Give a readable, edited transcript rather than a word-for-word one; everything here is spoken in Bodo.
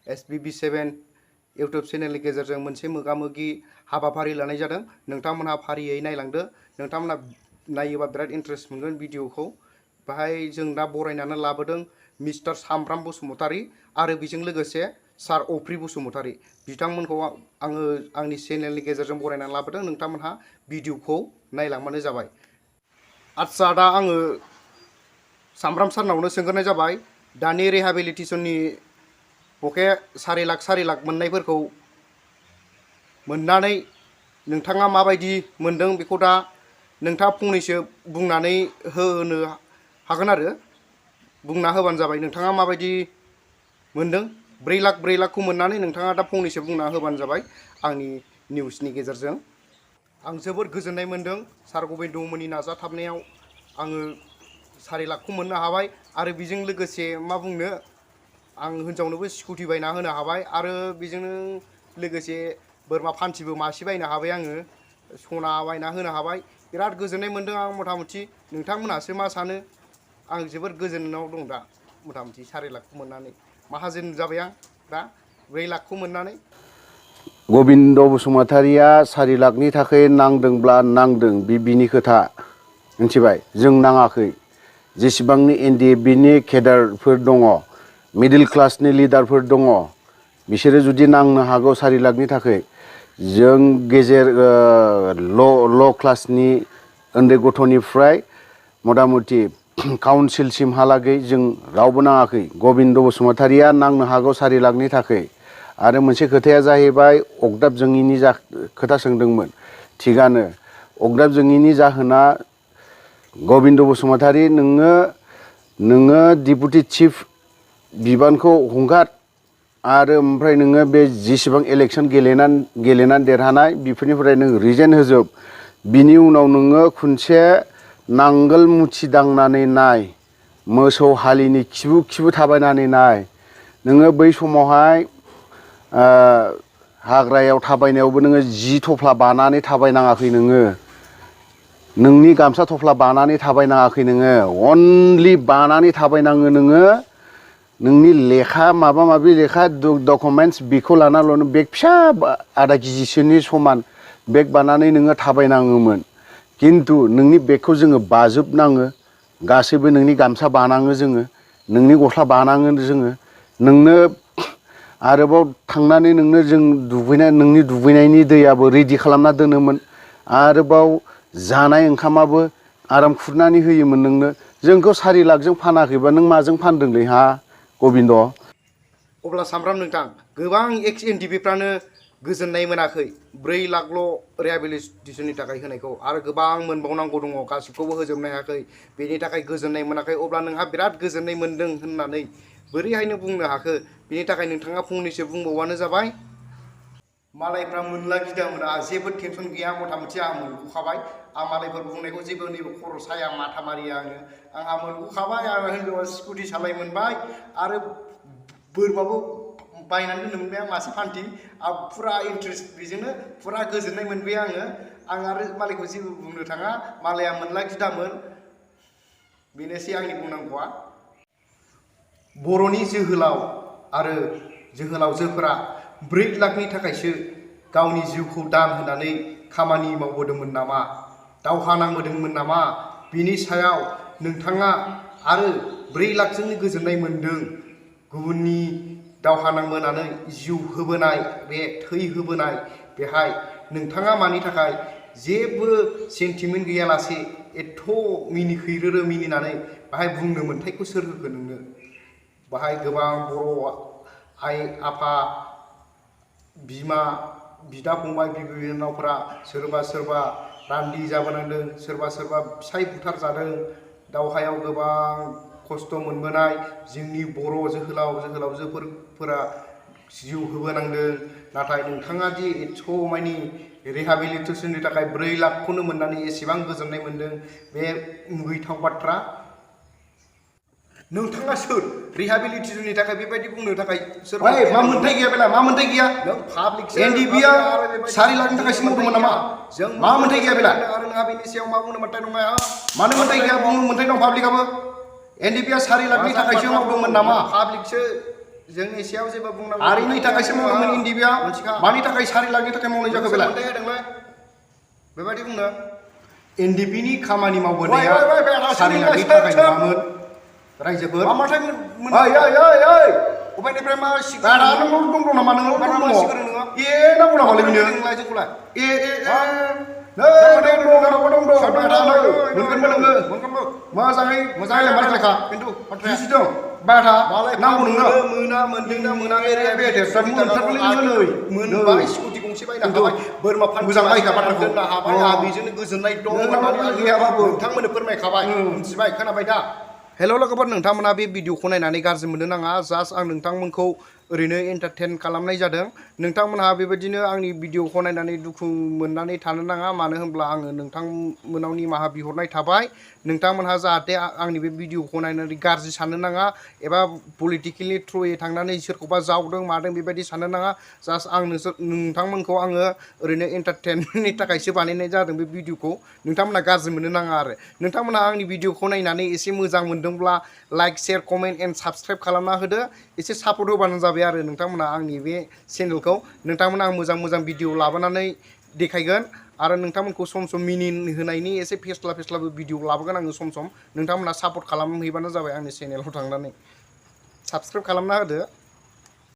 SBB7 इउटुब चेनेलनि गेजेरजों मोनसे मोगा-मोगि हाबाफारि लानाय जादों। नोंथांमोनहा फारियै नायलांदो। नोंथांमोनहा नायोबा बिराद इन्ट्रेस्ट मोनगोन भिडिअखौ। बाहाय जों दा बरायनानै लाबोदों मिस्टार सामफ्राम बसुमतारी आरो बेजों लोगोसे सार अफ्रि बसुमतारी। बिथांमोनखौ आङो आंनि चेनेलनि गेजेरजों बरायनानै लाबोदों। नोंथांमोनहा भिडिअखौ नायलांबानो जाबाय। आच्ছা, दा आङो सामफ्राम सारनावनो सोंग्रोनाय जाबाय, दानि रिहेबिलिटेसननि बके 4 लाख मोननायफोरखौ मोननानै नोंथाङा माबायदि मोनदों बेखौ दा नोंथाङा फंनैसो बुंनानै होनो हागोन आरो बुंना होबानो जाबाय। नोंथाङा माबायदि मोनदों 4 लाखखौ मोननानै नोंथाङा दा फंनैसो बुंना होबानो जाबाय आंनि निउसनि गेजेरजों। आं जोबोद गोजोननाय मोनदों सार गबिन्दमोननि नाजाथाबनायाव आङो 4 लाखखौ मोननो हाबाय आरो बेजों लोगोसे मा बुंनो, आं हिन्जावनोबो स्कुटि बायना होनो हाबाय आरो बेजोंनो लोगोसे बोरमा फान्थिबो मासे बायनो हाबाय आङो, सना बायना होनो हाबाय। बिराद गोजोननाय मोनदों आं मथा-मथि। नोंथांमोनहासो मा सानो? आं जोबोद गोजोननायाव दं दा मथा-मथि 4 लाखखौ मोननानै। माहाजोन जाबाय आं दा 4 लाखखौ मोननानै। गबिन्द बसुमतारीया 4 लाखनि थाखाय नांदोंब्ला नांदों, बिनि खोथा मिथिबाय। जों नाङाखै। जेसेबांनि NDFBनि केडारफोर दङ, मिडिल क्लासनि लिडारफोर दङ, बिसोरो जुदि नांनो हागौ 4 लाखनि थाखाय, जों गेजेर ल' क्लासनि उन्दै गथ'निफ्राय मथा-मथि काउन्सिलसिमहालागै जों रावबो नाङाखै। गबिन्द बसुमतारीया नांनो हागौ 4 लाखनि थाखाय। आरो मोनसे खोथाया जाहैबाय, अगदाब जोङिनि खोथा सोंदोंमोन। थिगानो, अगदाब जोङिनि जाहोना गबिन्द बसुमतारी, नोङो डिपुटि चिफ बिबानखौ हंगार आरो ओमफ्राय नोङो बे जेसेबां इलेक्सन गेलेनानै देरहानाय बेफोरनिफ्राय नों रिजाइन होजोब। बिनि उनाव नोङो खनसे नांगोल मुथि दांनानै नाय, मोसौ हालिनि खिबु थाबायनानै नाय। नोङो बै समावहाय हाग्रायाव थाबायनायावबो नोङो 10 थफ्ला बानानै थाबायनाङाखै नोङो। नोंनि गामसा थफ्ला बानानै थाबायनाङाखै नोङो। अनलि बानानै थाबायनाङो नोङो नोंनि लेखा माबा-माबि लेखा डकुमेन्टस बेखौ लानानैल' बेग फिसा आधा केजिसोनि समान बेग बानानै नोङो थाबायनाङोमोन। खिन्थु नोंनि बेगखौ जोङो बाजोबनाङो, गासैबो नोंनि गामसा बानाङो जोङो, नोंनि गस्ला बानाङो जोङो। नोंनो आरोबाव थांनानै नोंनो जों नोंनि दुगैनायनि दैयाबो रेडि खालामना दोनोमोन। आरोबाव जानाय ओंखामाबो आराम खुरनानै होयोमोन नोंनो। जोंखौ 4 लाखजों फानाखैबा नों माजों फानदोंलै हा गबिन्द? अब्ला सामफ्राम नोंथां, गोबां एक्स NDFBफ्रानो गोजोननाय मोनाखै 4 लाखल' रिहेबिलिटेसननि थाखाय होनायखौ, आरो गोबां मोनबावनांगौ दङ, गासिबखौबो होजोबनो हायाखै, बेनि थाखाय गोजोननाय मोनाखै। अब्ला नोंहा बिराद गोजोननाय मोनदों होननानै बोरैहायनो बुंनो हाखो? बेनि थाखाय नोंथाङा फंनैसो बुंबावबानो जाबाय। मालायफ्रा मोनला गिदामोना, जेबो टेनसन गैया, मथा-मथि आंहा मोनग'खाबाय। आं मालायफोर बुंनायखौ जेबो नैबे खर' साया, माथा मारिया आंहा मोनग'खाबाय। आं हिनजावा स्कुटि सालाय मोनबाय आरो बोरमाबो बायनानै दोननो मोनबाय आं मासे फान्थि। आं फुरा इन्ट्रेस्ट, बेजोंनो फुरा गोजोननाय मोनबाय आङो। आं आरो मालायखौ जेबो बुंनो थाङा, मालाया मोनला गिदामोन। बेनोसै आंनि बुंनांगौआ। बर'नि जोहोलाव आरो जोहोलावजोफोरा 4 लाखनि थाखायसो गावनि जिउखौ दान होनानै खामानि मावबोदोंमोन नामा? दावहा नांबोदोंमोन नामा? बिनि सायाव नोंथाङा आरो 4 लाखजोंनो गोजोननाय मोनदों, गुबुननि दावहा नांबोनानै जिउ होबोनाय, बे थै होबोनाय, बेहाय नोंथाङा मानि थाखाय जेबो सेन्टिमेन्ट गैयालासे एथ' मिनिखैरोरो मिनिनानै बाहाय बुंनो मोन्थायखौ सोर होखो नोंनो? बाहाय गोबां बर' आइ आफा, बिमा, बिदा फंबाय, बिबै बिनानावफोरा सोरबा रान्दि जाबोनांदों, सोरबा फिसाय बुथार जादों, दावहायाव गोबां खस्थ' मोनबोनाय जोंनि बर' जोहोलावजोफोरा जिउ होबोनांदों। नाथाय नोंथाङा दि एथ' मानि रिहेबिलिटेसननि थाखाय 4 लाखखौनो मोननानै एसेबां गोजोननाय मोनदों, बे मुगैथाव बाथ्रा। नोंथाङा सोर रिहेबिलिटेसननि थाखाय बेबायदि बुंनो थाखाय? सोर? मा मोन्थाय गैया बेला? मा मोन्थाय गैया? नों पाब्लिकसो। NDFBआ 4 लाखनि थाखायसो मावदोंमोन नामा? जों मा मोन्थाय गैया बेला? आरो नोंहा बेनि सायाव मा बुंनो मोन्थाय दङ? मानो मोन्थाय गैया? बुंनो मोन्थाय दं पाब्लिकआबो। NDFBआ 4 लाखनि थाखायसो मावदोंमोन नामा? पाब्लिकसो। जोंनि सायाव जेबो बुंनांगौ हारिनि थाखायसो मावदोंमोन इन्दिबिया मोनथिखा मानि थाखाय 4 लाखनि थाखाय मावनाय जाखो बेलाय सोलोंथाइ होदोंलै बेबायदि बुंनो एनडिपिनि खामानि मावबोनाया ओइ, ओइ, ओइ, 4 लाखनि सोर, थाखाय सोर? नङामोन रायजोफोर माथाय ओइ अबेनिफ्राय मा बारा नोंनाव दं नामा नोंनाव बारा दं मा दङ सिगां नोङो ए नांगौ नामालै बिनो नोंलाय जोंखौलाय ए हा? नै दं मोनगोनबो नोङो मोनगोनबो मोजाङै मोजाङै रायलायखा खिन्थु बाथ्राया जिसि दं बाथा मालाय नांगौ नोंनो मोना मोनदोंना मोनाखै बे देरफ्रा मोनथारगोनलै नोङो नै मोनबाय स्कुटि गंसे बायनो खिन्थु हाबाय बोरमा फान मोजां बायखा बाथ्राखौ दोननो हाबाय अ। आंहा बेजोंनो गोजोननाय दं नोंनाव होननानै बोलो आङो गैयाबाबो। नोंथांमोननो फोरमायखाबाय मिथिबाय खोनाबाय दा हेल' लोगोफोर नोंथांमोना बे भिडिअखौ नायनानै गाज्रि मोननो नाङा जास्ट आं नोंथांमोनखौ ओरैनो एन्टारटेन खालामनाय जादों नोंथांमोनहा बेबायदिनो आंनि भिडिअखौ नायनानै दुखु मोननानै थानो नाङा मानो होनब्ला आङो नोंथांमोनाव निमाहा बिहरनाय थाबाय नोंथांमोनहा जाहाथे आंनि बे भिडिअखौ नायनानै गाज्रि साननो नाङा एबा पलिटिकेलनि थ्रुयै थांनानै सोरखौबा जावदों मादों बेबायदि साननो नाङा जास्ट आं नोंथांमोनखौ आङो ओरैनो एन्टारटेनमेन्टनि थाखायसो बानायनाय जादों बे भिडिअखौ नोंथांमोनहा गाज्रि मोननो नाङा आरो नोंथांमोनहा आंनि भिडिअखौ नायनानै एसे मोजां मोनदोंब्ला like share comment and subscribe खालामना होदो एसे सापर्ट होबानो जाबाय आरो नोंथांमोनहा आंनि बे चेनेलखौ नोंथांमोना आं मोजां मोजां भिडिअ लाबोनानै देखायगोन आरो नोंथांमोनखौ सम सम मिनि होनायनि एसे फेस्लाबो भिडिअ लाबोगोन आङो सम नोंथांमोनहा सापर्ट खालामहैबानो जाबाय आंनि चेनेलाव थांनानै साबस्क्राइब खालामना होदो